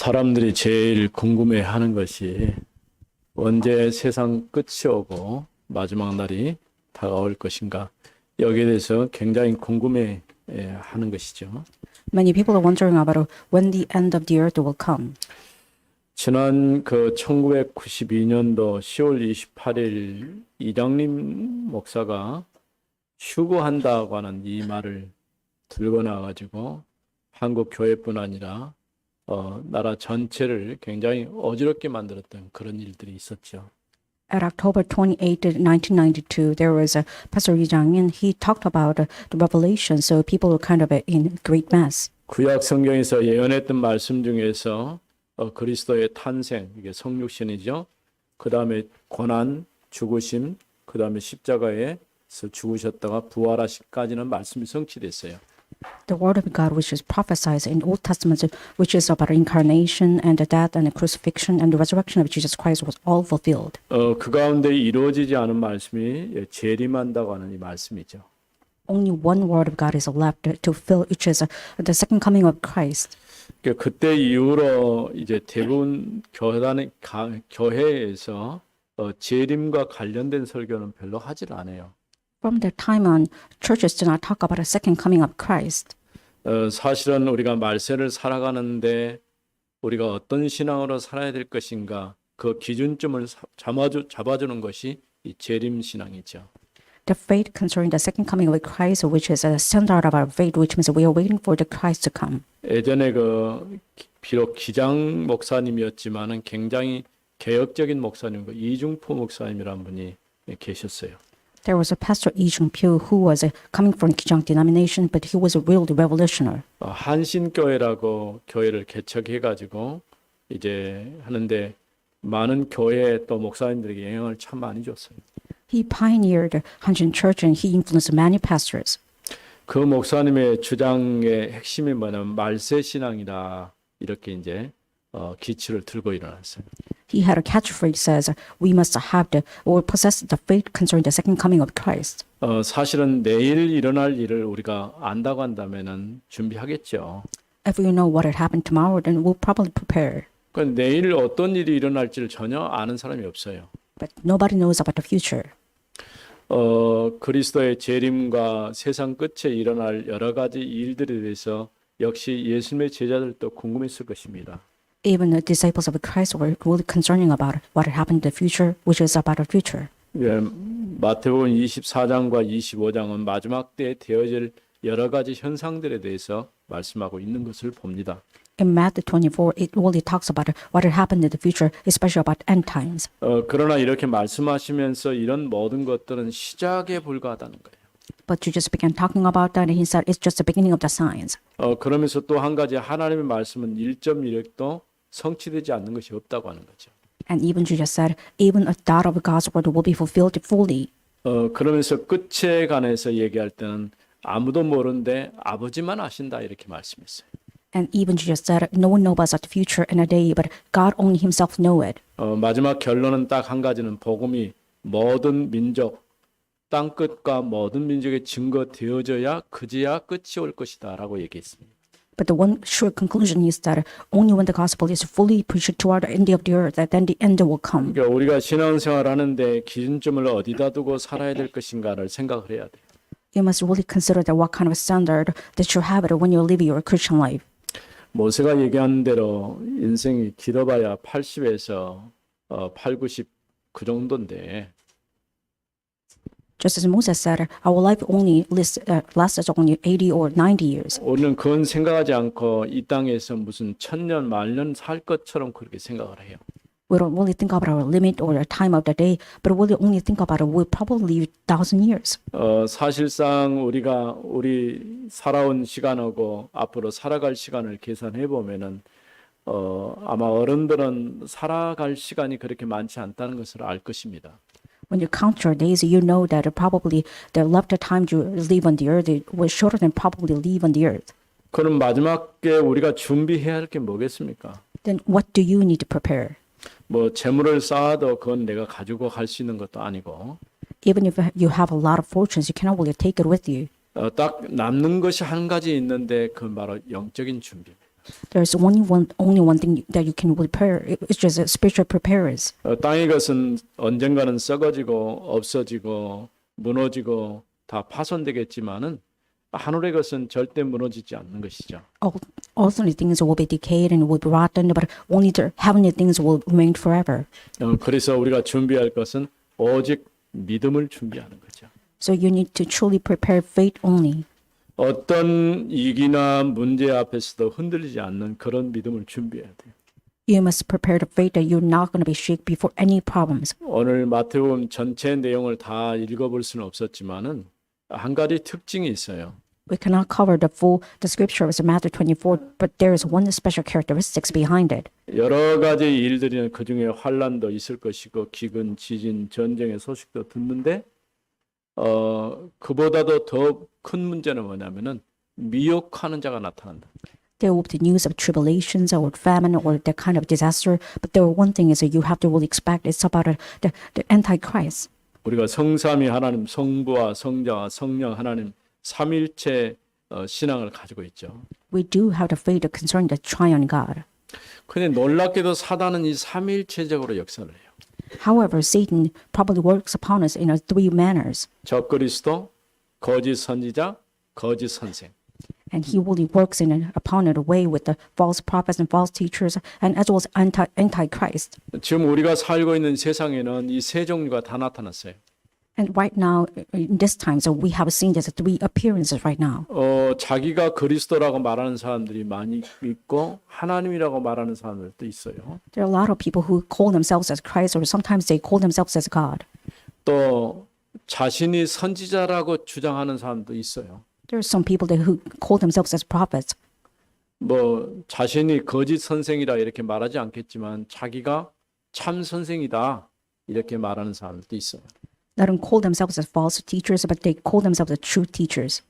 사람들이 제일 궁금해하는 것이 언제 세상 끝이 오고 마지막 날이 다가올 것인가. 여기에 대해서 굉장히 궁금해 하는 것이죠. Many people are wondering about when the end of the earth will come. 지난 1992년도 10월 28일 이장림 목사가 휴거한다고 하는 이 말을 들고 나와가지고 한국 교회뿐 아니라 나라 전체를 굉장히 어지럽게 만들었던 그런 일들이 있었죠. At October 28th, 1992, there was a Pastor Lee Jang-in. He talked about the revelation, so people were kind of in great mess. 구약 성경에서 예언했던 말씀 중에서 그리스도의 탄생, 이게 성육신이죠. 그 다음에 고난, 죽으심, 그 다음에 십자가에서 죽으셨다가 부활하시까지는 말씀이 성취됐어요. The word of God, which is prophesied in Old Testament, which is about incarnation and the death and the crucifixion and the resurrection of Jesus Christ, was all fulfilled. 그 가운데 이루어지지 않은 말씀이 재림한다고 하는 이 말씀이죠. Only one word of God is left to fill, which is the second coming of Christ. 그때 이후로 이제 대부분 교회에서 재림과 관련된 설교는 별로 하질 않아요. From that time on, churches do not talk about the second coming of Christ. 사실은 우리가 말세를 살아가는데 우리가 어떤 신앙으로 살아야 될 것인가 그 기준점을 잡아주는 것이 이 재림 신앙이죠. The faith concerning the second coming of Christ, which is a standard of our faith, which means we are waiting for the Christ to come. 예전에 비록 기장 목사님이었지만은 굉장히 개혁적인 목사님, 이중포 목사님이라는 분이 계셨어요. There was a pastor Lee Jung-pyo who was coming from Kijang denomination, but he was a real revolutionary. 한신교회라고 교회를 개척해가지고 이제 하는데 많은 교회 또 목사님들에게 영향을 참 많이 줬어요. He pioneered Hanjin Church and he influenced many pastors. 그 목사님의 주장의 핵심이 뭐냐면 말세 신앙이다 이렇게 이제 기치를 들고 일어났어요. He had a catchphrase says, "We must have or possess the faith concerning the second coming of Christ." 사실은 내일 일어날 일을 우리가 안다고 한다면은 준비하겠죠. If we know what had happened tomorrow, then we'll probably prepare. 그 내일 어떤 일이 일어날지를 전혀 아는 사람이 없어요. But nobody knows about the future. 그리스도의 재림과 세상 끝에 일어날 여러 가지 일들에 대해서 역시 예수님의 제자들도 궁금했을 것입니다. Even the disciples of Christ were really concerning about what had happened in the future, which is about the future. 예, 마태복음 24장과 25장은 마지막 때에 되어질 여러 가지 현상들에 대해서 말씀하고 있는 것을 봅니다. In Matthew 24, it really talks about what had happened in the future, especially about end times. 그러나 이렇게 말씀하시면서 이런 모든 것들은 시작에 불과하다는 거예요. But you just began talking about that, and he said it's just the beginning of the signs. 그러면서 또 한 가지 하나님의 말씀은 1.1획도 성취되지 않는 것이 없다고 하는 거죠. And even Jesus said, even a dot of God's word will be fulfilled fully. 그러면서 끝에 관해서 얘기할 때는 아무도 모르는데 아버지만 아신다 이렇게 말씀했어요. And even Jesus said, no one knows about the future in a day, but God only himself know it. 마지막 결론은 딱 한 가지는 복음이 모든 민족, 땅 끝과 모든 민족에 증거되어져야 그제야 끝이 올 것이다라고 얘기했습니다. But the one sure conclusion is that only when the gospel is fully preached toward the end of the earth, that then the end will come. 그러니까 우리가 신앙생활 하는데 기준점을 어디다 두고 살아야 될 것인가를 생각을 해야 돼요. You must really consider that what kind of standard that you have it when you live your Christian life. 모세가 얘기한 대로 인생이 길어봐야 80에서 8, 90 그 정도인데 Just as Moses said, our life only lasts only 80 or 90 years. 우리는 그건 생각하지 않고 이 땅에서 무슨 천년 만년 살 것처럼 그렇게 생각을 해요. We don't really think about our limit or the time of the day, but we only think about it. We'll probably live 1,000 years. 사실상 우리 살아온 시간하고 앞으로 살아갈 시간을 계산해 보면은 아마 어른들은 살아갈 시간이 그렇게 많지 않다는 것을 알 것입니다. When you count your days, you know that probably the left time you live on the earth was shorter than probably live on the earth. 그럼 마지막에 우리가 준비해야 할 게 뭐겠습니까? Then what do you need to prepare? 뭐 재물을 쌓아도 그건 내가 가지고 갈 수 있는 것도 아니고 Even if you have a lot of fortunes, you cannot really take it with you. 딱 남는 것이 한 가지 있는데 그건 바로 영적인 준비입니다. There's only one thing that you can prepare. It's just spiritual preparers. 땅의 것은 언젠가는 썩어지고 없어지고 무너지고 다 파손되겠지만은 하늘의 것은 절대 무너지지 않는 것이죠. Earthly things will be decayed and will be rotten, but only the heavenly things will remain forever. 그래서 우리가 준비할 것은 오직 믿음을 준비하는 거죠. So you need to truly prepare faith only. 어떤 위기나 문제 앞에서도 흔들리지 않는 그런 믿음을 준비해야 돼요. You must prepare the faith that you're not going to be shaken before any problems. 오늘 마태복음 전체 내용을 다 읽어볼 수는 없었지만은 한 가지 특징이 있어요. We cannot cover the scripture of Matthew 24, but there is one special characteristics behind it. 여러 가지 일들이 그 중에 환란도 있을 것이고 기근, 지진, 전쟁의 소식도 듣는데 그보다도 더 큰 문제는 뭐냐면은 미혹하는 자가 나타난다. There will be news of tribulations or famine or that kind of disaster, but the one thing is that you have to really expect it's about the Antichrist. 우리가 성삼위 하나님, 성부와 성자와 성령 하나님 삼일체 신앙을 가지고 있죠. We do have the faith concerning the triune God. 근데 놀랍게도 사단은 이 삼일체적으로 역사를 해요. However, Satan probably works upon us in three manners, 적그리스도, 거짓 선지자, 거짓 선생. and he really works upon it away with the false prophets and false teachers, and as well as Antichrist. 지금 우리가 살고 있는 세상에는 이 세 종류가 다 나타났어요. And right now, in this time, so we have seen there's three appearances right now. 자기가 그리스도라고 말하는 사람들이 많이 있고 하나님이라고 말하는 사람들도 있어요. There are a lot of people who call themselves as Christ, or sometimes they call themselves as God. 또 자신이 선지자라고 주장하는 사람도 있어요. There are some people who call themselves as prophets. 뭐 자신이 거짓 선생이라 이렇게 말하지 않겠지만 자기가 참 선생이다 이렇게 말하는 사람들도 있어요. They don't call themselves as false teachers, but they call themselves as true teachers.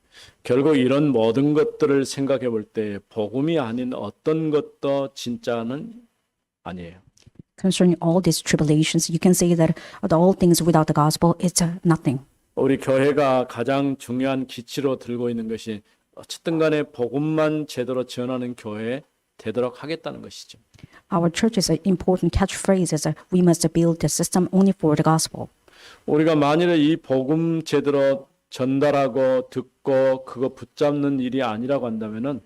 결국 이런 모든 것들을 생각해 볼 때 복음이 아닌 어떤 것도 진짜는 아니에요. Concerning all these tribulations, you can say that all things without the gospel, it's nothing. 우리 교회가 가장 중요한 기치로 들고 있는 것이 어쨌든 간에 복음만 제대로 전하는 교회에 되도록 하겠다는 것이죠. Our church's important catchphrase is we must build the system only for the gospel. 우리가 만일에 이 복음 제대로 전달하고 듣고 그거 붙잡는 일이 아니라고 한다면은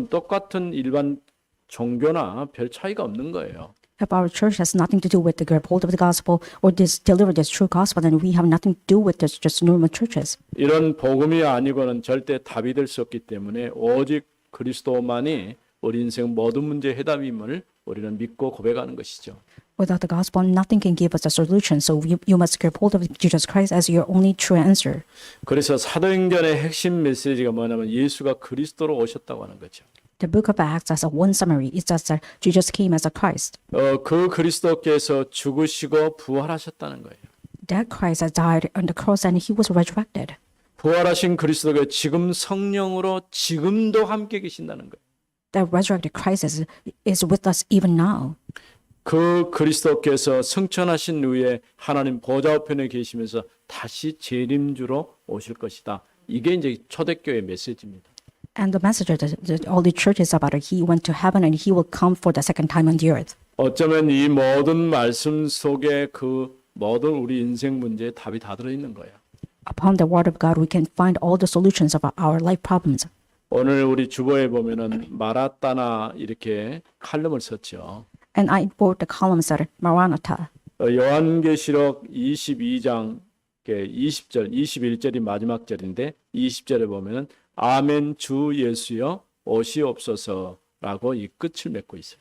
똑같은 일반 종교나 별 차이가 없는 거예요. If our church has nothing to do with the grab hold of the gospel or deliver this true gospel, then we have nothing to do with this just normal churches. 이런 복음이 아니고는 절대 답이 될 수 없기 때문에 오직 그리스도만이 우리 인생 모든 문제의 해답임을 우리는 믿고 고백하는 것이죠. Without the gospel, nothing can give us a solution. So you must grab hold of Jesus Christ as your only true answer. 그래서 사도행전의 핵심 메시지가 뭐냐면 예수가 그리스도로 오셨다고 하는 거죠. The book of Acts, as a one summary, it says that Jesus came as a Christ. 그 그리스도께서 죽으시고 부활하셨다는 거예요. That Christ has died on the cross and he was resurrected. 부활하신 그리스도가 지금 성령으로 지금도 함께 계신다는 거예요. That resurrected Christ is with us even now. 그 그리스도께서 승천하신 후에 하나님 보좌 우편에 계시면서 다시 재림주로 오실 것이다. 이게 이제 초대교회 메시지입니다. And the message of all the church is about he went to heaven and he will come for the second time on the earth. 어쩌면 이 모든 말씀 속에 그 모든 우리 인생 문제에 답이 다 들어있는 거예요. Upon the word of God, we can find all the solutions of our life problems. 오늘 우리 주보에 보면은 마라따나 이렇게 칼럼을 썼죠. And I wrote the columns that are Maranatha. 요한계시록 22장 20절, 21절이 마지막 절인데 20절에 보면은 아멘 주 예수여 오시옵소서라고 이 끝을 맺고 있어요.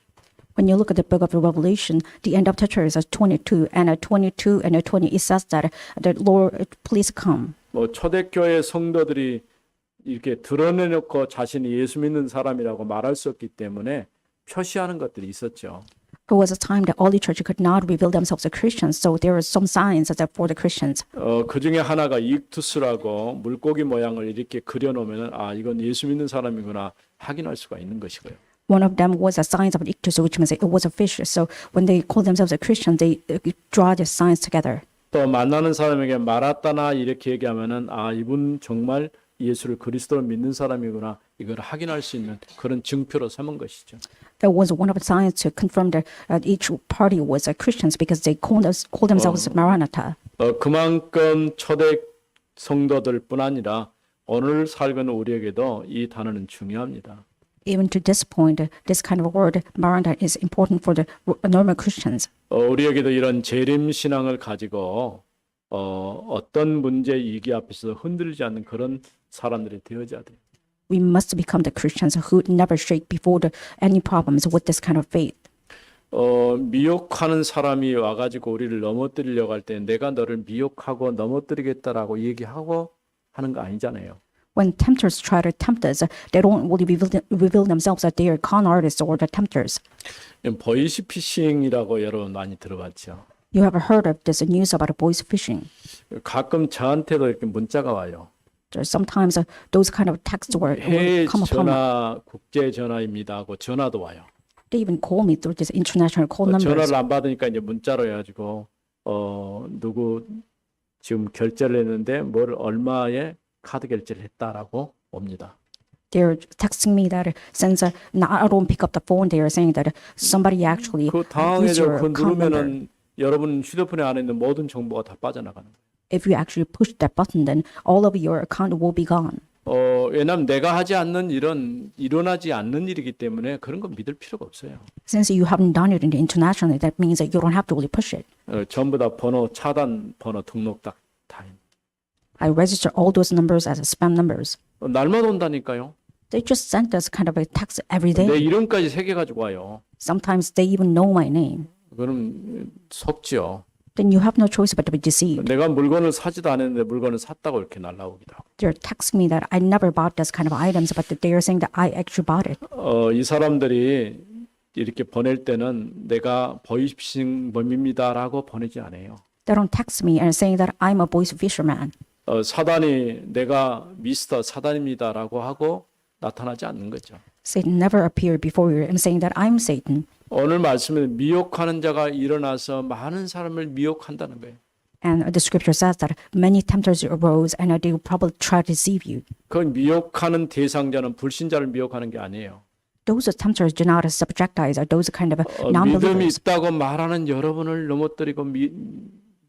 When you look at the book of Revelation, the end of chapter is 22, and at 22 and at 20 it says that the Lord, please come. 뭐 초대교회 성도들이 이렇게 드러내놓고 자신이 예수 믿는 사람이라고 말할 수 없기 때문에 표시하는 것들이 있었죠. There was a time that all the church could not reveal themselves as Christians, so there are some signs that for the Christians. 그 중에 하나가 익투스라고 물고기 모양을 이렇게 그려놓으면 아 이건 예수 믿는 사람이구나 확인할 수가 있는 것이고요. One of them was a sign of ictus, which means it was a fish. So when they call themselves a Christian, they draw the signs together. 또 만나는 사람에게 마라따나 이렇게 얘기하면은 아 이분 정말 예수를 그리스도로 믿는 사람이구나 이걸 확인할 수 있는 그런 증표로 삼은 것이죠. That was one of the signs to confirm that each party was Christians because they called themselves Maranatha. 그만큼 초대 성도들뿐 아니라 오늘 살고 우리에게도 이 단어는 중요합니다. Even to this point, this kind of word, Maranatha, is important for the normal Christians. 우리에게도 이런 재림 신앙을 가지고 어떤 문제 위기 앞에서 흔들리지 않는 그런 사람들이 되어져야 돼요. We must become the Christians who never shake before any problems with this kind of faith. 미혹하는 사람이 와가지고 우리를 넘어뜨리려고 할 때 내가 너를 미혹하고 넘어뜨리겠다라고 얘기하고 하는 거 아니잖아요. When tempters try to tempt us, they don't really reveal themselves that they are con artists or the tempters. 보이스피싱이라고 여러분 많이 들어봤죠. You have heard of this news about boys fishing. 가끔 저한테도 이렇게 문자가 와요. There's sometimes those kind of texts will 해외 come upon me. 전화 국제 전화입니다 하고 전화도 와요. They even call me through this international call numbers. 전화를 안 받으니까 이제 문자로 해가지고 누구 지금 결제를 했는데 뭘 얼마에 카드 결제를 했다라고 옵니다. They're texting me that since I don't pick up the phone, they are saying that somebody actually 그 used 당황해서 your 그 account number. 누르면은 여러분 휴대폰에 안에 있는 모든 정보가 다 빠져나가는 거예요. If you actually push that button, then all of your account will be gone. 왜냐하면 내가 하지 않는 일은 일어나지 않는 일이기 때문에 그런 거 믿을 필요가 없어요. Since you haven't done it internationally, that means that you don't have to really push it. 전부 다 번호 차단 번호 등록 다 I register all those numbers as spam numbers. 날마다 온다니까요. They just send us kind of a text every day. 내 이름까지 새겨가지고 와요. Sometimes they even know my name. 그럼 속지요. Then you have no choice but to be deceived. 내가 물건을 사지도 않았는데 물건을 샀다고 이렇게 날라오기도 하고. They're texting me that I never bought this kind of items, but that they are saying that I actually bought it. 이 사람들이 이렇게 보낼 때는 내가 보이스피싱범입니다라고 보내지 않아요. They don't text me and saying that I'm a boys fisherman. 사단이 내가 미스터 사단입니다라고 하고 나타나지 않는 거죠. Satan never appeared before you and saying that I'm Satan. 오늘 말씀에 미혹하는 자가 일어나서 많은 사람을 미혹한다는 거예요. And the scripture says that many tempters arose and they will probably try to deceive you. 그 미혹하는 대상자는 불신자를 미혹하는 게 아니에요. Those tempters do not subjectize those kind of 믿음이 non-believers. 있다고 말하는 여러분을 넘어뜨리고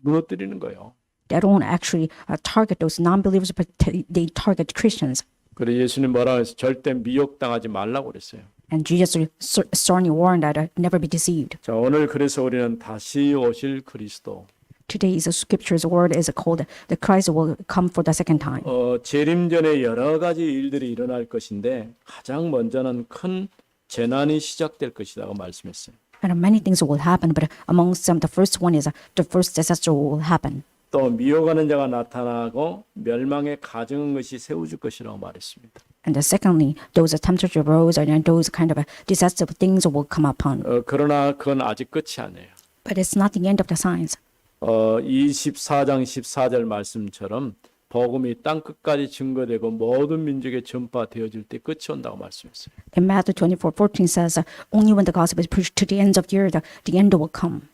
무너뜨리는 거예요. They don't actually target those non-believers, but they target Christians. 그래 예수님 뭐라고 해서 절대 미혹당하지 말라고 그랬어요. And Jesus sternly warned that never be deceived. 자, 오늘 그래서 우리는 다시 오실 그리스도. Today's scripture's word is called the Christ will come for the second time. 재림 전에 여러 가지 일들이 일어날 것인데 가장 먼저는 큰 재난이 시작될 것이라고 말씀했어요. And many things will happen, but amongst them, the first one is the first disaster will happen. 또 미혹하는 자가 나타나고 멸망의 가증한 것이 세워질 것이라고 말했습니다. And secondly, those tempters arose and those kind of deceptive things will come upon. 그러나 그건 아직 끝이 아니에요. But it's not the end of the signs. 24장 14절 말씀처럼 복음이 땅 끝까지 증거되고 모든 민족에 전파되어질 때 끝이 온다고 말씀했어요. In Matthew 24:14 says, only when the gospel is preached to the ends of the earth, the end will come.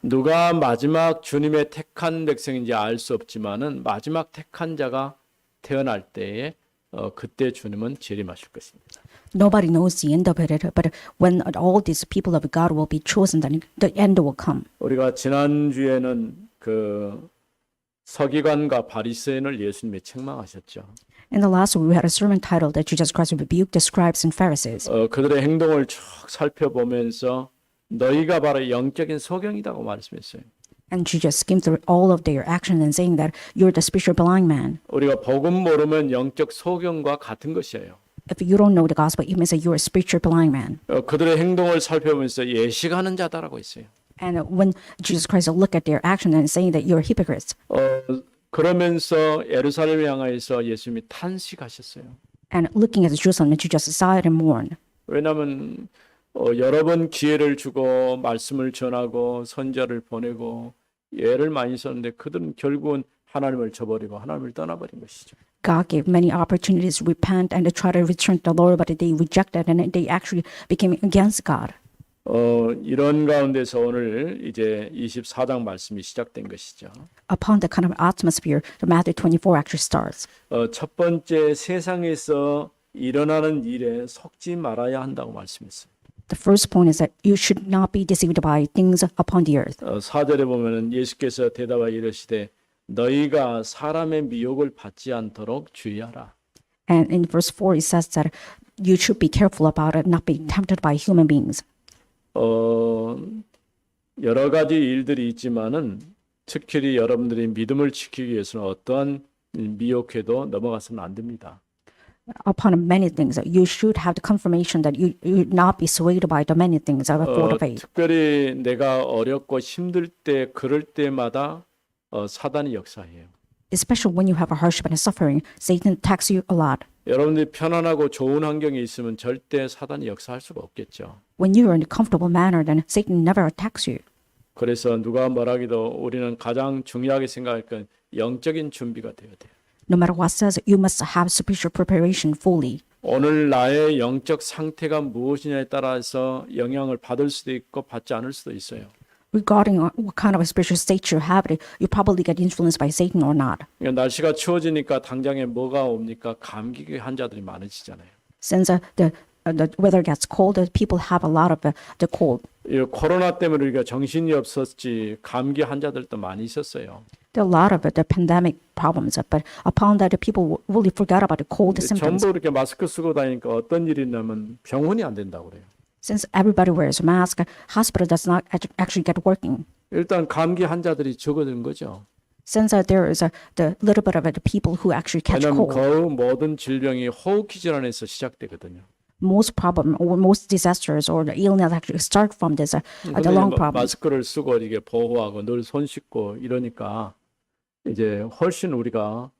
누가 마지막 주님의 택한 백성인지 알 수 없지만은 마지막 택한 자가 태어날 때에 그때 주님은 재림하실 것입니다. Nobody knows the end of it, but when all these people of God will be chosen, then the end will come. 우리가 지난 주에는 그 서기관과 바리새인을 예수님이 책망하셨죠. In the last week, we had a sermon titled that Jesus Christ rebuked the scribes and Pharisees. 그들의 행동을 쭉 살펴보면서 너희가 바로 영적인 소경이라고 말씀했어요. And Jesus skimmed through all of their actions and saying that you're the spiritual blind man. 우리가 복음 모르면 영적 소경과 같은 것이에요. If you don't know the gospel, it means that you're a spiritual blind man. 그들의 행동을 살펴보면서 예식하는 자다라고 했어요. And when Jesus Christ looked at their actions and saying that you're hypocrites. 그러면서 예루살렘을 향하여서 예수님이 탄식하셨어요. And looking at Jerusalem, Jesus sighed and mourned. 왜냐하면 여러 번 기회를 주고 말씀을 전하고 선자를 보내고 예를 많이 썼는데 그들은 결국은 하나님을 저버리고 하나님을 떠나버린 것이죠. God gave many opportunities to repent and to try to return to the Lord, but they rejected and they actually became against God. 이런 가운데서 오늘 이제 24장 말씀이 시작된 것이죠. Upon the kind of atmosphere, the Matthew 24 actually starts. 첫 번째 세상에서 일어나는 일에 속지 말아야 한다고 말씀했어요. The first point is that you should not be deceived by things upon the earth. 4절에 보면은 예수께서 대답하여 이르시되 너희가 사람의 미혹을 받지 않도록 주의하라. And in verse 4, it says that you should be careful about it, not being tempted by human beings. 여러 가지 일들이 있지만은 특히 여러분들이 믿음을 지키기 위해서는 어떠한 미혹에도 넘어가서는 안 됩니다. Upon many things, you should have the confirmation that you would not be swayed by the many things for the faith. 특별히 내가 어렵고 힘들 때 그럴 때마다 사단이 역사해요. Especially when you have a hardship and a suffering, Satan attacks you a lot. 여러분들이 편안하고 좋은 환경에 있으면 절대 사단이 역사할 수가 없겠죠. When you are in a comfortable manner, then Satan never attacks you. 그래서 누가 뭐라기도 우리는 가장 중요하게 생각할 건 영적인 준비가 되어야 돼요. No matter what says, you must have spiritual preparation fully. 오늘 나의 영적 상태가 무엇이냐에 따라서 영향을 받을 수도 있고 받지 않을 수도 있어요. Regarding what kind of a spiritual state you have, you probably get influenced by Satan or not. 날씨가 추워지니까 당장에 뭐가 옵니까? 감기 환자들이 많으시잖아요. Since the weather gets cold, people have a lot of the cold. 이 코로나 때문에 우리가 정신이 없었지 감기 환자들도 많이 있었어요. There are a lot of the pandemic problems, but upon that, the people really forgot about the cold symptoms. 전부 이렇게 마스크 쓰고 다니니까 어떤 일이 있냐면 병원이 안 된다고 그래요. Since everybody wears a mask, hospital does not actually get working. 일단 감기 환자들이 적어든 거죠. Since there is the little bit of the people who actually catch 왜냐하면 cold, 그 모든 질병이 호흡기 질환에서 시작되거든요. most problem or most disasters or the illness actually start from this the lung problem. 마스크를 쓰고 이게 보호하고 늘 손 씻고 이러니까 이제 훨씬 우리가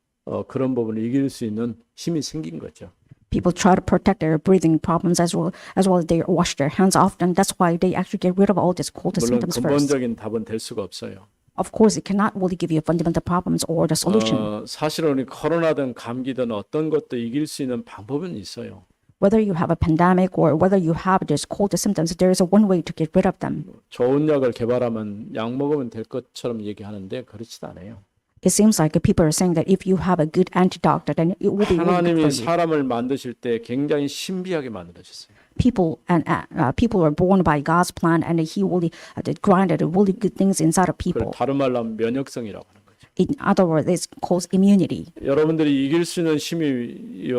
그런 부분을 이길 수 있는 힘이 생긴 거죠. People try to protect their breathing problems as well as they wash their hands often. That's why they actually get rid of all these cold 물론 symptoms first. 근본적인 답은 될 수가 없어요. Of course, it cannot really give you fundamental problems or the solution. 사실은 우리 코로나든 감기든 어떤 것도 이길 수 있는 방법은 있어요. Whether you have a pandemic or whether you have these cold symptoms, there is a one way to get rid of them. 좋은 약을 개발하면 약 먹으면 될 것처럼 얘기하는데 그렇지도 않아요. It seems like people are saying that if you have a good antidote, then it will be really good 하나님이 for you. 사람을 만드실 때 굉장히 신비하게 만드셨어요. People are born by God's plan, and He will grinded really good things inside of 그걸 people. 다른 말로 하면 면역성이라고 하는 거죠. In other words, it's called immunity. 여러분들이 이길 수 있는 힘이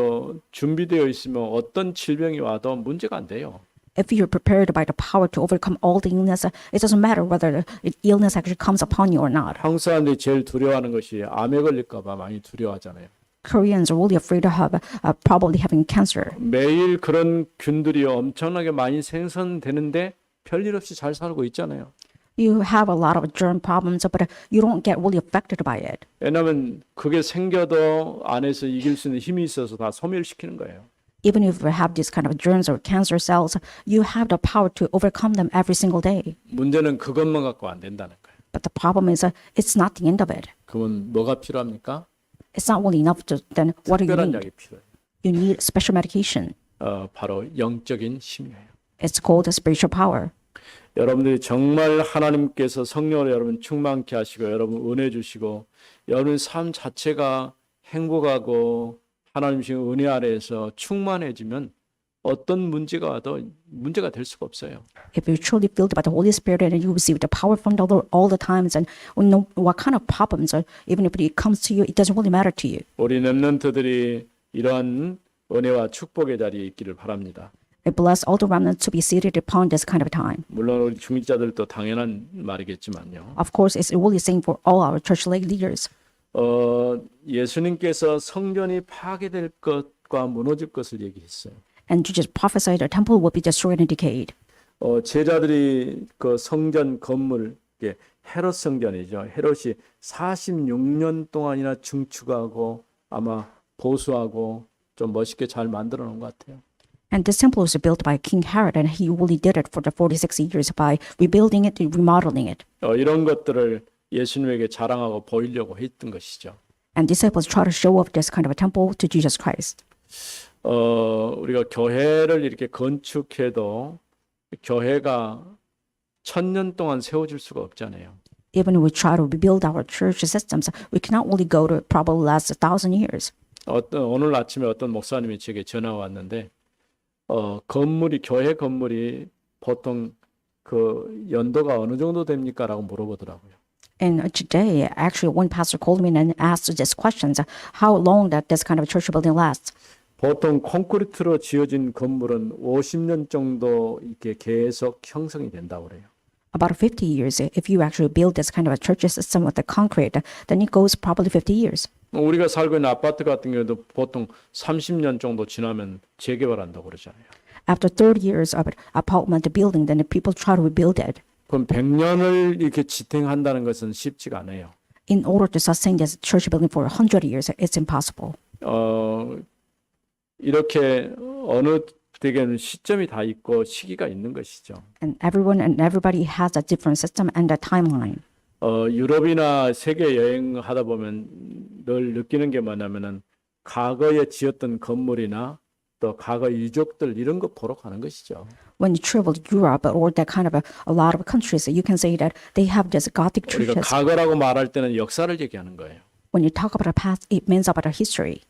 준비되어 있으면 어떤 질병이 와도 문제가 안 돼요. If you're prepared by the power to overcome all the illness, it doesn't matter whether the illness actually comes upon you or not. 한국 사람들이 제일 두려워하는 것이 암에 걸릴까 봐 많이 두려워하잖아요. Koreans are really afraid of probably having cancer. 매일 그런 균들이 엄청나게 많이 생성되는데 별일 없이 잘 살고 있잖아요. You have a lot of germ problems, but you don't get really affected by it. 왜냐하면 그게 생겨도 안에서 이길 수 있는 힘이 있어서 다 소멸시키는 거예요. Even if you have these kind of germs or cancer cells, you have the power to overcome them every single day. 문제는 그것만 갖고 안 된다는 거예요. But the problem is it's not the end of it. 그러면 뭐가 필요합니까? It's not really enough to then what do you 특별한 need? 약이 필요해요. You need special medication. 바로 영적인 힘이에요. It's called spiritual power. 여러분들이 정말 하나님께서 성령으로 여러분 충만케 하시고 여러분 은혜 주시고 여러분 삶 자체가 행복하고 하나님 주신 은혜 아래에서 충만해지면 어떤 문제가 와도 문제가 될 수가 없어요. If you're truly filled by the Holy Spirit and you receive the power from the Lord all the times, and no, what kind of problems, even if it comes to you, it doesn't really matter to you. 우리 렘넌트들이 이러한 은혜와 축복의 자리에 있기를 바랍니다. I bless all the remnants to be seated upon this kind of time. 물론 우리 중직자들도 당연한 말이겠지만요. Of course, it's really saying for all our church leaders. 예수님께서 성전이 파괴될 것과 무너질 것을 얘기했어요. And Jesus prophesied the temple will be destroyed and decayed. 제자들이 그 성전 건물, 헤롯 성전이죠. 헤롯이 46년 동안이나 증축하고 아마 보수하고 좀 멋있게 잘 만들어 놓은 것 같아요. And this temple was built by King Herod, and he really did it for the 46 years by rebuilding it and remodeling it. 이런 것들을 예수님에게 자랑하고 보이려고 했던 것이죠. And disciples try to show off this kind of a temple to Jesus Christ. 우리가 교회를 이렇게 건축해도 교회가 1000년 동안 세워질 수가 없잖아요. Even if we try to rebuild our church systems, we cannot only go to probably last 1,000 years. 오늘 아침에 어떤 목사님이 제게 전화 왔는데 교회 건물이 보통 그 연도가 어느 정도 됩니까라고 물어보더라고요. And today, actually, one pastor called me and asked this questions: how long that this kind of church building lasts? 보통 콘크리트로 지어진 건물은 50년 정도 이렇게 계속 형성이 된다고 그래요. About 50 years. If you actually build this kind of a church system with the concrete, then it goes probably 50 years. 우리가 살고 있는 아파트 같은 경우도 보통 30년 정도 지나면 재개발한다고 그러잖아요. After 30 years of apartment building, then the people try to rebuild it. 그럼 100년을 이렇게 지탱한다는 것은 쉽지가 않아요. In order to sustain this church building for 100 years, it's impossible. 이렇게 어느 때에는 시점이 다 있고 시기가 있는 것이죠. And everyone and everybody has a different system and a timeline. 유럽이나 세계 여행하다 보면 늘 느끼는 게 뭐냐면은 과거에 지었던 건물이나 또 과거 유적들 이런 거 보러 가는 것이죠. When you travel to Europe or that kind of a lot of countries, you can say that they have this Gothic 우리가 churches. 과거라고 말할 때는 역사를 얘기하는 거예요. When you talk about the past, it means about our history.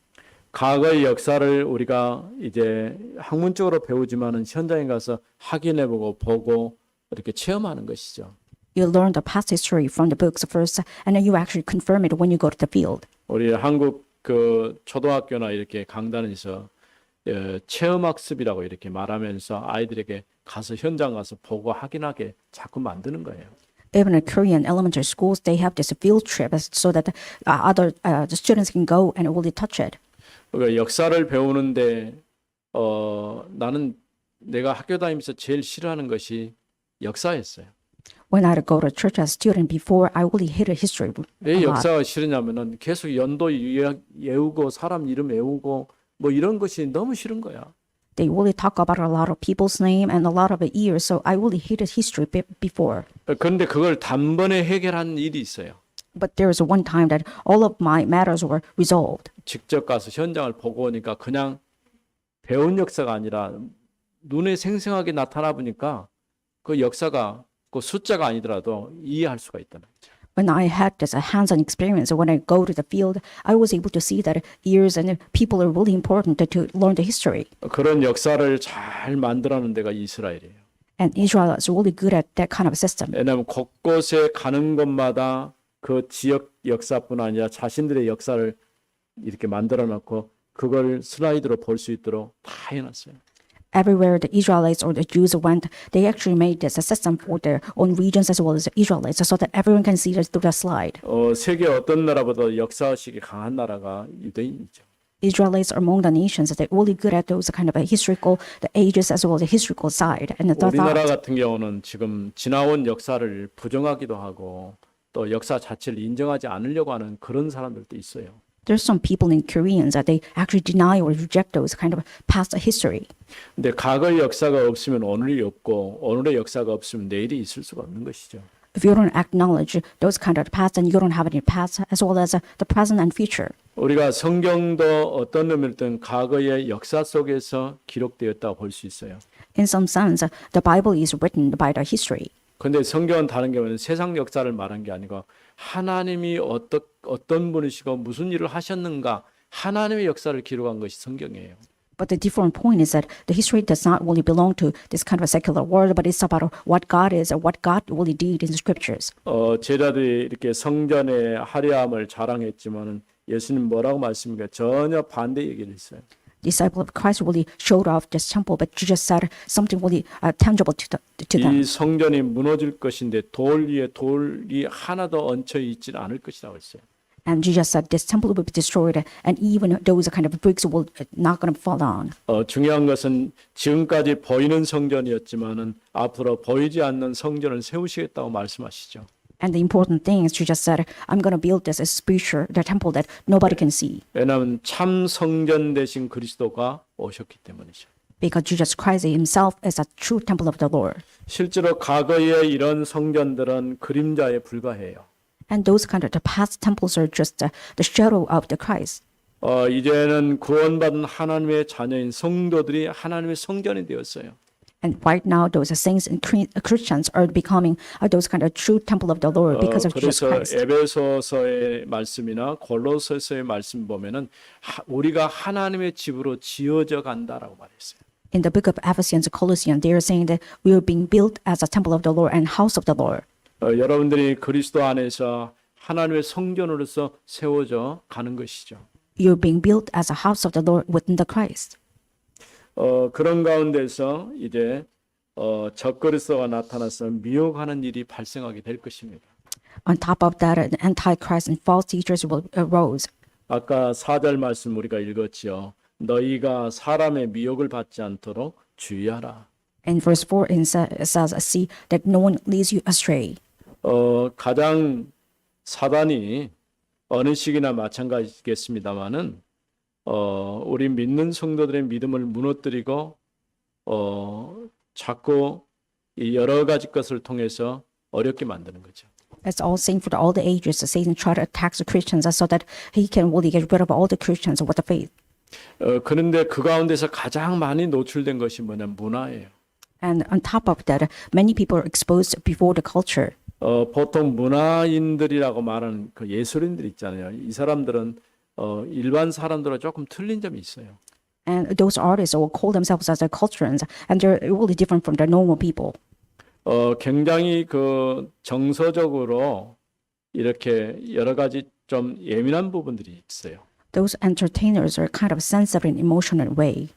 과거의 역사를 우리가 이제 학문적으로 배우지만은 현장에 가서 확인해보고 보고 이렇게 체험하는 것이죠. You learn the past history from the books first, and then you actually confirm it when you go to the field. 우리 한국 그 초등학교나 이렇게 강단에서 체험학습이라고 이렇게 말하면서 아이들에게 가서 현장 가서 보고 확인하게 자꾸 만드는 거예요. Even in Korean elementary schools, they have this field trip so that the students can go and really touch it. 그러니까 역사를 배우는데 나는 내가 학교 다니면서 제일 싫어하는 것이 역사였어요. When I go to church as a student before, I really hated history 왜 a lot. 역사가 싫으냐면은 계속 연도 외우고 사람 이름 외우고 뭐 이런 것이 너무 싫은 거야. They really talk about a lot of people's name and a lot of years, so I really hated history before. 그런데 그걸 단번에 해결한 일이 있어요. But there was one time that all of my matters were resolved. 직접 가서 현장을 보고 오니까 그냥 배운 역사가 아니라 눈에 생생하게 나타나 보니까 그 역사가 그 숫자가 아니더라도 이해할 수가 있다는 거죠. When I had this hands-on experience, when I go to the field, I was able to see that years and people are really important to learn the history. 그런 역사를 잘 만들어내는 데가 이스라엘이에요. And Israel is really good at that kind of system. 왜냐하면 곳곳에 가는 곳마다 그 지역 역사뿐 아니라 자신들의 역사를 이렇게 만들어 놓고 그걸 슬라이드로 볼 수 있도록 다 해놨어요. Everywhere the Israelites or the Jews went, they actually made this a system for their own regions as well as the Israelites so that everyone can see it through the slide. 세계 어떤 나라보다 역사의식이 강한 나라가 유대인이죠. Israelites are among the nations that are really good at those kind of historical, the ages as well as the historical side. And the 우리나라 thought. 같은 경우는 지금 지나온 역사를 부정하기도 하고 또 역사 자체를 인정하지 않으려고 하는 그런 사람들도 있어요. There's some people in Koreans that they actually deny or reject those kind of past history. 근데 과거의 역사가 없으면 오늘이 없고 오늘의 역사가 없으면 내일이 있을 수가 없는 것이죠. If you don't acknowledge those kind of past, then you don't have any past as well as the present and future. 우리가 성경도 어떤 의미든 과거의 역사 속에서 기록되었다고 볼 수 있어요. In some sense, the Bible is written by the history. 근데 성경은 다른 경우는 세상 역사를 말한 게 아니고 하나님이 어떤 분이시고 무슨 일을 하셨는가 하나님의 역사를 기록한 것이 성경이에요. But the different point is that the history does not really belong to this kind of a secular world, but it's about what God is and what God really did in the scriptures. 제자들이 이렇게 성전의 화려함을 자랑했지만은 예수님 뭐라고 말씀입니까? 전혀 반대 얘기를 했어요. Disciple of Christ really showed off this temple, but Jesus said something really tangible to them. 이 성전이 무너질 것인데 돌 위에 돌이 하나도 얹혀 있지 않을 것이라고 했어요. And Jesus said this temple will be destroyed, and even those kind of bricks will not going to fall down. 중요한 것은 지금까지 보이는 성전이었지만은 앞으로 보이지 않는 성전을 세우시겠다고 말씀하시죠. And the important thing is Jesus said, I'm going to build this as spiritual, the temple that nobody can see. 왜냐하면 참 성전 되신 그리스도가 오셨기 때문이죠. Because Jesus Christ himself is a true temple of the Lord. 실제로 과거의 이런 성전들은 그림자에 불과해요. And those kind of the past temples are just the shadow of the Christ. 이제는 구원받은 하나님의 자녀인 성도들이 하나님의 성전이 되었어요. And right now, those saints and Christians are becoming those kind of true temple of the Lord because of Jesus 그래서 Christ. 에베소서의 말씀이나 골로새서의 말씀 보면은 우리가 하나님의 집으로 지어져 간다라고 말했어요. In the book of Ephesians and Colossians, they are saying that we are being built as a temple of the Lord and house of the Lord. 여러분들이 그리스도 안에서 하나님의 성전으로서 세워져 가는 것이죠. You're being built as a house of the Lord within the Christ. 그런 가운데서 이제 적그리스도가 나타나서 미혹하는 일이 발생하게 될 것입니다. On top of that, the antichrist and false teachers will arose. 아까 4절 말씀 우리가 읽었지요. 너희가 사람의 미혹을 받지 않도록 주의하라. In verse 4, it says, see that no one leads you astray. 가장 사단이 어느 시기나 마찬가지겠습니다만은 우리 믿는 성도들의 믿음을 무너뜨리고 자꾸 이 여러 가지 것을 통해서 어렵게 만드는 거죠. That's all same for all the ages. Satan tried to attack the Christians so that he can really get rid of all the Christians with the faith. 그런데 그 가운데서 가장 많이 노출된 것이 뭐냐면 문화예요. And on top of that, many people are exposed before the culture. 보통 문화인들이라고 말하는 그 예술인들 있잖아요. 이 사람들은 일반 사람들과 조금 틀린 점이 있어요. And those artists will call themselves as the culturans, and they're really different from the normal people. 굉장히 그 정서적으로 이렇게 여러 가지 좀 예민한 부분들이 있어요. Those entertainers are kind of sensitive in emotional way.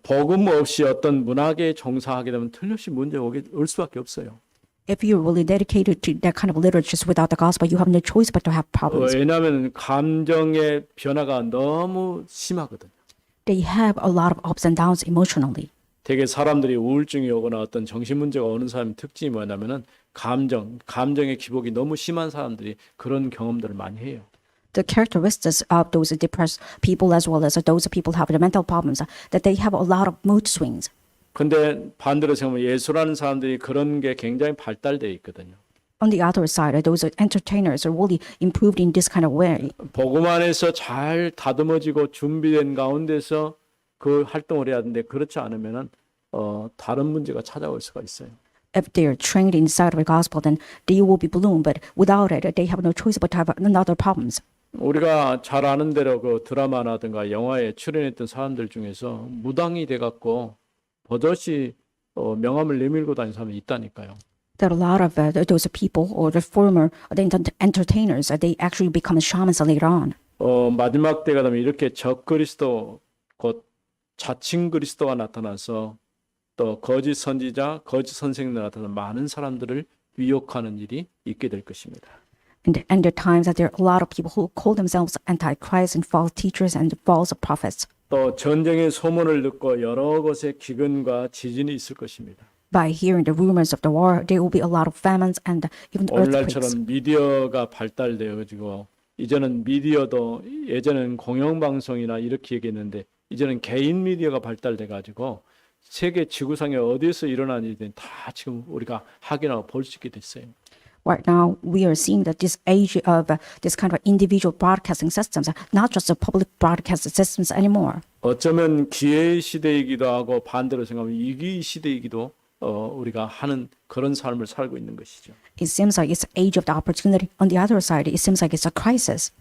복음 없이 어떤 문학에 종사하게 되면 틀림없이 문제가 올 수밖에 없어요. If you're really dedicated to that kind of literatures without the gospel, you have no choice but to have problems. 왜냐하면 감정의 변화가 너무 심하거든요. They have a lot of ups and downs emotionally. 되게 사람들이 우울증이 오거나 어떤 정신 문제가 오는 사람의 특징이 뭐냐면은 감정의 기복이 너무 심한 사람들이 그런 경험들을 많이 해요. The characteristics of those depressed people as well as those people have the mental problems, that they have a lot of mood swings. 근데 반대로 생각하면 예술하는 사람들이 그런 게 굉장히 발달되어 있거든요. On the other side, those entertainers are really improved in this kind of way. 복음 안에서 잘 다듬어지고 준비된 가운데서 그 활동을 해야 하는데 그렇지 않으면은 다른 문제가 찾아올 수가 있어요. If they are trained inside of the gospel, then they will be bloomed. But without it, they have no choice but to have another problems. 우리가 잘 아는 대로 그 드라마라든가 영화에 출연했던 사람들 중에서 무당이 돼갖고 버젓이 명함을 내밀고 다니는 사람이 있다니까요. There are a lot of those people or the former entertainers. They actually become shamans later on. 마지막 때가 되면 이렇게 적그리스도 곧 자칭 그리스도가 나타나서 또 거짓 선지자, 거짓 선생님들 나타나서 많은 사람들을 위혹하는 일이 있게 될 것입니다. And there are times that there are a lot of people who call themselves antichrist and false teachers and false prophets. 또 전쟁의 소문을 듣고 여러 곳에 기근과 지진이 있을 것입니다. By hearing the rumors of the war, there will be a lot of famines and even earthquakes. 오늘날처럼 미디어가 발달되어지고 이제는 미디어도 예전에는 공영방송이나 이렇게 얘기했는데 이제는 개인 미디어가 발달돼 가지고 세계 지구상에 어디에서 일어난 일들은 다 지금 우리가 확인하고 볼 수 있게 됐어요. Right now, we are seeing that this age of this kind of individual broadcasting systems, not just the public broadcast systems anymore. 어쩌면 기회의 시대이기도 하고 반대로 생각하면 위기의 시대이기도 우리가 하는 그런 삶을 살고 있는 것이죠. It seems like it's age of the opportunity. On the other side, it seems like it's a crisis.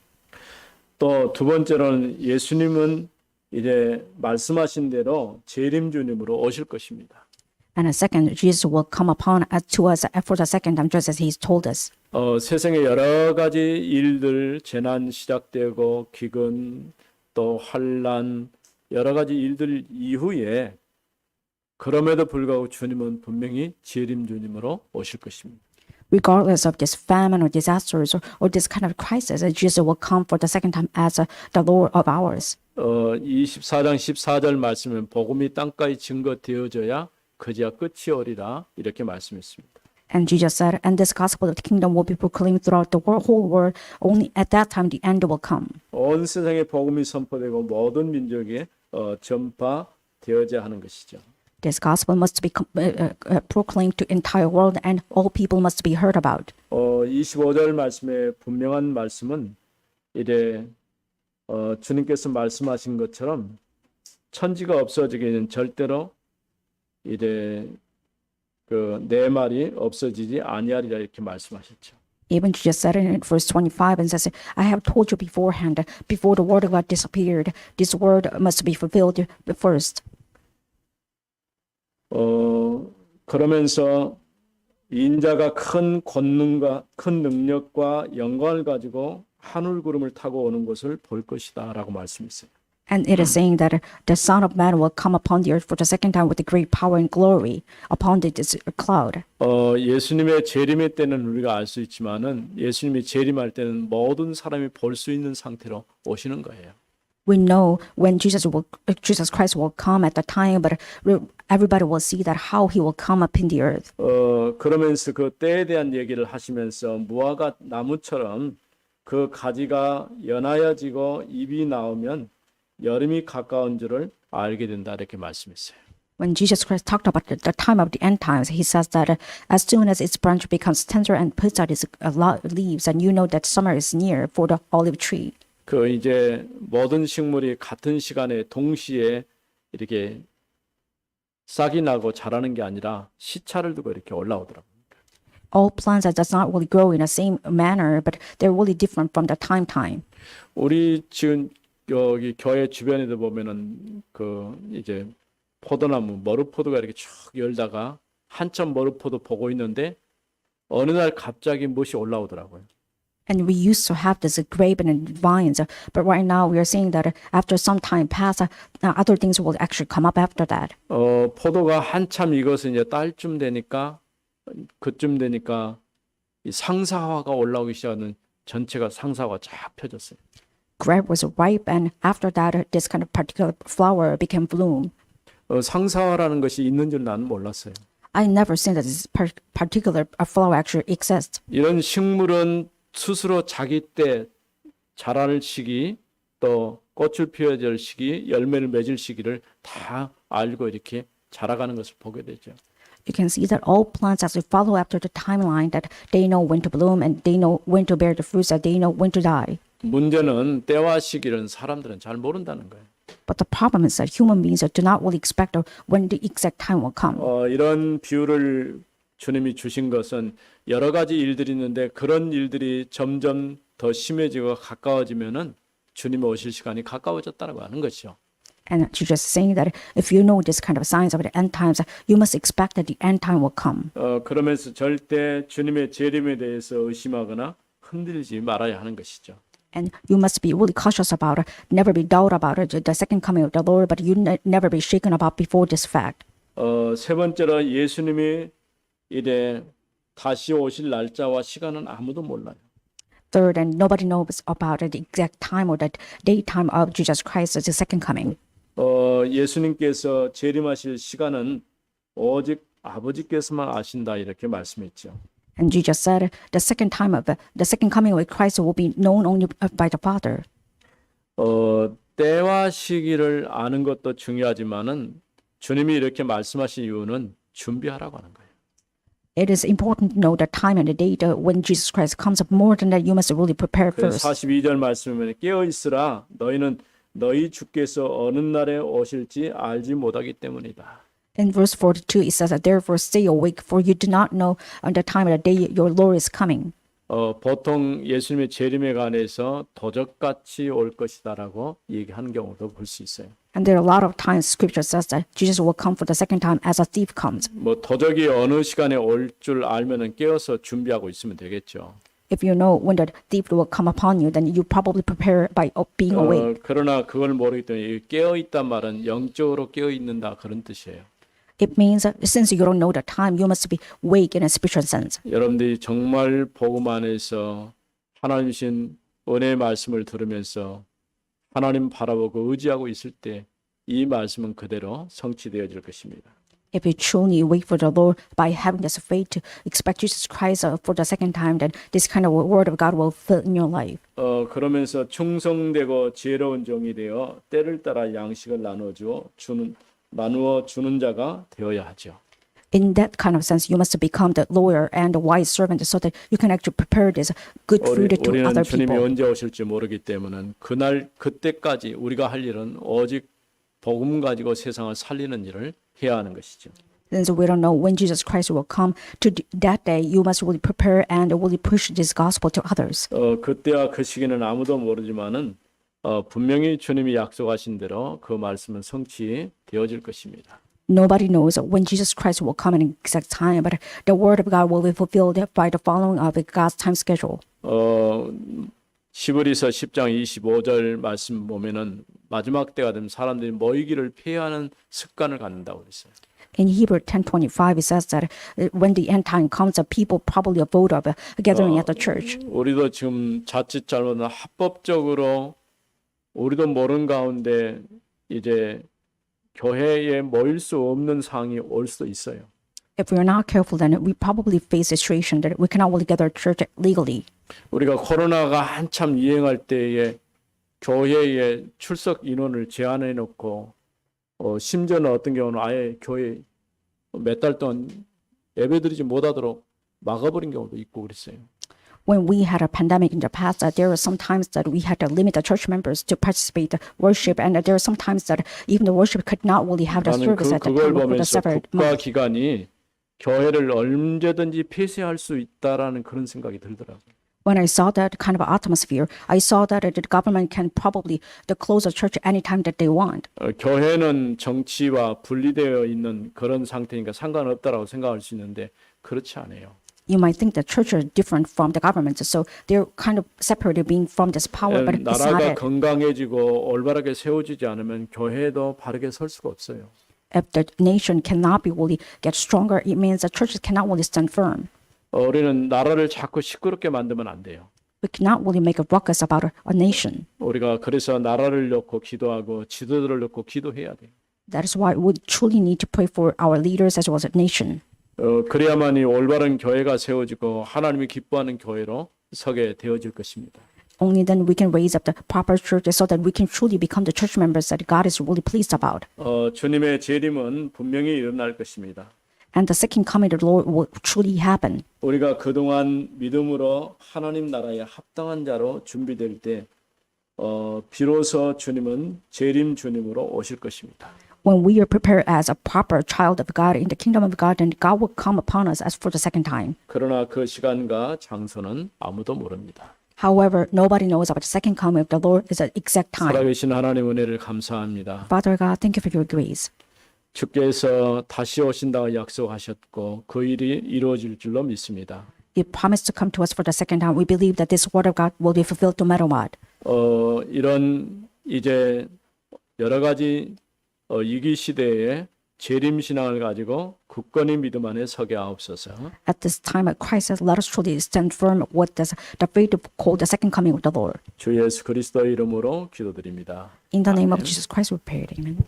또 두 번째로는 예수님은 이제 말씀하신 대로 재림주님으로 오실 것입니다. And a second, Jesus will come upon to us for the second time, just as He's told us. 세상에 여러 가지 일들, 재난 시작되고 기근, 또 환란, 여러 가지 일들 이후에 그럼에도 불구하고 주님은 분명히 재림주님으로 오실 것입니다. Regardless of this famine or disasters or this kind of crisis, Jesus will come for the second time as the Lord of ours. 24장 14절 말씀은 복음이 땅까지 증거되어져야 그제야 끝이 오리라 이렇게 말씀했습니다. And Jesus said, and this gospel of the kingdom will be proclaimed throughout the whole world. Only at that time the end will come. 온 세상에 복음이 선포되고 모든 민족에 전파되어져야 하는 것이죠. This gospel must be proclaimed to entire world, and all people must be heard about. 25절 말씀의 분명한 말씀은 이제 주님께서 말씀하신 것처럼 천지가 없어지기는 절대로 이래 그 내 말이 없어지지 아니하리라 이렇게 말씀하셨죠. Even Jesus said it in verse 25 and says, I have told you beforehand, before the word of God disappeared, this word must be fulfilled first. 그러면서 인자가 큰 권능과 큰 능력과 영광을 가지고 하늘 구름을 타고 오는 것을 볼 것이다라고 말씀했어요. And it is saying that the Son of Man will come upon the earth for the second time with great power and glory upon this cloud. 예수님의 재림의 때는 우리가 알 수 있지만은 예수님이 재림할 때는 모든 사람이 볼 수 있는 상태로 오시는 거예요. We know when Jesus Christ will come at the time, but everybody will see that how he will come up in the earth. 그러면서 그 때에 대한 얘기를 하시면서 무화과 나무처럼 그 가지가 연하여지고 잎이 나오면 여름이 가까운 줄을 알게 된다 이렇게 말씀했어요. When Jesus Christ talked about the time of the end times, he says that as soon as its branch becomes tender and puts out its leaves, and you know that summer is near for the olive tree. 그 이제 모든 식물이 같은 시간에 동시에 이렇게 싹이 나고 자라는 게 아니라 시차를 두고 이렇게 올라오더라고요. All plants that does not really grow in the same manner, but they're really different from the time. 우리 지금 여기 교회 주변에도 보면은 그 이제 포도나무 머루포도가 이렇게 쭉 열다가 한참 머루포도 보고 있는데 어느 날 갑자기 무엇이 올라오더라고요. And we used to have this grape and vines, but right now we are seeing that after some time pass, other things will actually come up after that. 포도가 한참 익어서 이제 딸쯤 되니까 그쯤 되니까 이 상사화가 올라오기 시작하는 전체가 상사화가 쫙 펴졌어요. Grape was ripe, and after that, this kind of particular flower became bloom. 상사화라는 것이 있는 줄 나는 몰랐어요. I never seen that this particular flower actually exists. 이런 식물은 스스로 자기 때 자랄 시기 또 꽃을 피워야 될 시기 열매를 맺을 시기를 다 알고 이렇게 자라가는 것을 보게 되죠. You can see that all plants actually follow after the timeline that they know when to bloom and they know when to bear the fruits, that they know when to die. 문제는 때와 시기는 사람들은 잘 모른다는 거예요. But the problem is that human beings do not really expect when the exact time will come. 이런 비유를 주님이 주신 것은 여러 가지 일들이 있는데 그런 일들이 점점 더 심해지고 가까워지면은 주님이 오실 시간이 가까워졌다고 하는 것이죠. And she's just saying that if you know this kind of signs of the end times, you must expect that the end time will come. 그러면서 절대 주님의 재림에 대해서 의심하거나 흔들리지 말아야 하는 것이죠. And you must be really cautious about it, never be doubt about it, the second coming of the Lord, but you never be shaken about before this fact. 세 번째로 예수님이 이래 다시 오실 날짜와 시간은 아무도 몰라요. Third, and nobody knows about the exact time or the daytime of Jesus Christ as the second coming. 예수님께서 재림하실 시간은 오직 아버지께서만 아신다 이렇게 말씀했죠. And Jesus said the second coming of Christ will be known only by the Father. 때와 시기를 아는 것도 중요하지만은 주님이 이렇게 말씀하신 이유는 준비하라고 하는 거예요. It is important to know the time and the date when Jesus Christ comes up. More than that, you must really prepare 그래서 first. 42절 말씀에 깨어 있으라 너희는 너희 주께서 어느 날에 오실지 알지 못하기 때문이다. In verse 42, it says that therefore stay awake, for you do not know on the time of the day your Lord is coming. 보통 예수님의 재림에 관해서 도적같이 올 것이다라고 얘기하는 경우도 볼 수 있어요. And there are a lot of times Scripture says that Jesus will come for the second time as a thief comes. 뭐 도적이 어느 시간에 올 줄 알면은 깨어서 준비하고 있으면 되겠죠. If you know when the thief will come upon you, then you probably prepare by being awake. 그러나 그걸 모르기 때문에 깨어 있단 말은 영적으로 깨어 있는다 그런 뜻이에요. It means that since you don't know the time, you must be awake in a spiritual sense. 여러분들이 정말 복음 안에서 하나님 신 은혜의 말씀을 들으면서 하나님 바라보고 의지하고 있을 때 이 말씀은 그대로 성취되어질 것입니다. If you truly wait for the Lord by having this faith to expect Jesus Christ for the second time, then this kind of word of God will fill in your life. 그러면서 충성되고 지혜로운 종이 되어 때를 따라 양식을 나누어 주는 자가 되어야 하죠. In that kind of sense, you must become the loyal and the wise servant so that you can actually prepare this good food to 우리는 other 주님이 people. 언제 오실지 모르기 때문에 그때까지 우리가 할 일은 오직 복음 가지고 세상을 살리는 일을 해야 하는 것이죠. Since we don't know when Jesus Christ will come, to that day you must really prepare and really push this gospel to others. 그때와 그 시기는 아무도 모르지만은 분명히 주님이 약속하신 대로 그 말씀은 성취되어질 것입니다. Nobody knows when Jesus Christ will come at an exact time, but the word of God will be fulfilled by the following of God's time schedule. 히브리서 10장 25절 말씀 보면은 마지막 때가 되면 사람들이 모이기를 피하는 습관을 갖는다고 그랬어요. In Hebrew 10:25, it says that when the end time comes, the people probably avoid of gathering at the church. 우리도 지금 자칫 잘못하면 합법적으로 우리도 모르는 가운데 이제 교회에 모일 수 없는 상황이 올 수도 있어요. If we are not careful, then we probably face a situation that we cannot really gather church legally. 우리가 코로나가 한참 유행할 때에 교회에 출석 인원을 제한해 놓고 심지어는 어떤 경우는 아예 교회 몇 달 동안 예배드리지 못하도록 막아버린 경우도 있고 그랬어요. When we had a pandemic in the past, there were some times that we had to limit the church members to participate in worship, and there were some times that even the worship could not really have the 나는 service at the 그걸 time of the 보면서 separate 국가 month. 기관이 교회를 언제든지 폐쇄할 수 있다라는 그런 생각이 들더라고요. When I saw that kind of atmosphere, I saw that the government can probably close a church anytime that they want. 교회는 정치와 분리되어 있는 그런 상태니까 상관없다라고 생각할 수 있는데 그렇지 않아요. You might think that churches are different from the government, so they're kind of separated being from this power, but it's not 나라가 it. 건강해지고 올바르게 세워지지 않으면 교회도 바르게 설 수가 없어요. If the nation cannot be really get stronger, it means that churches cannot really stand firm. 우리는 나라를 자꾸 시끄럽게 만들면 안 돼요. We cannot really make a ruckus about a nation. 우리가 그래서 나라를 놓고 기도하고 지도자를 놓고 기도해야 돼요. That is why we truly need to pray for our leaders as well as a nation. 그래야만이 올바른 교회가 세워지고 하나님이 기뻐하는 교회로 서게 되어질 것입니다. Only then we can raise up the proper churches so that we can truly become the church members that God is really pleased about. 주님의 재림은 분명히 일어날 것입니다. And the second coming of the Lord will truly happen. 우리가 그동안 믿음으로 하나님 나라에 합당한 자로 준비될 때 비로소 주님은 재림 주님으로 오실 것입니다. When we are prepared as a proper child of God in the kingdom of God, then God will come upon us as for the second time. 그러나 그 시간과 장소는 아무도 모릅니다. However, nobody knows about the second coming of the Lord is an exact time. 살아계신 하나님 은혜를 감사합니다. Father God, thank you for your grace. 주께서 다시 오신다고 약속하셨고 그 일이 이루어질 줄로 믿습니다. You promised to come to us for the second time. We believe that this word of God will be fulfilled no matter what. 이런 이제 여러 가지 위기 시대에 재림 신앙을 가지고 굳건히 믿음 안에 서게 하옵소서. At this time of crisis, let us truly stand firm with the faith of call the second coming of the Lord. 주 예수 그리스도의 이름으로 기도드립니다. In the name of Jesus Christ, we pray. Amen.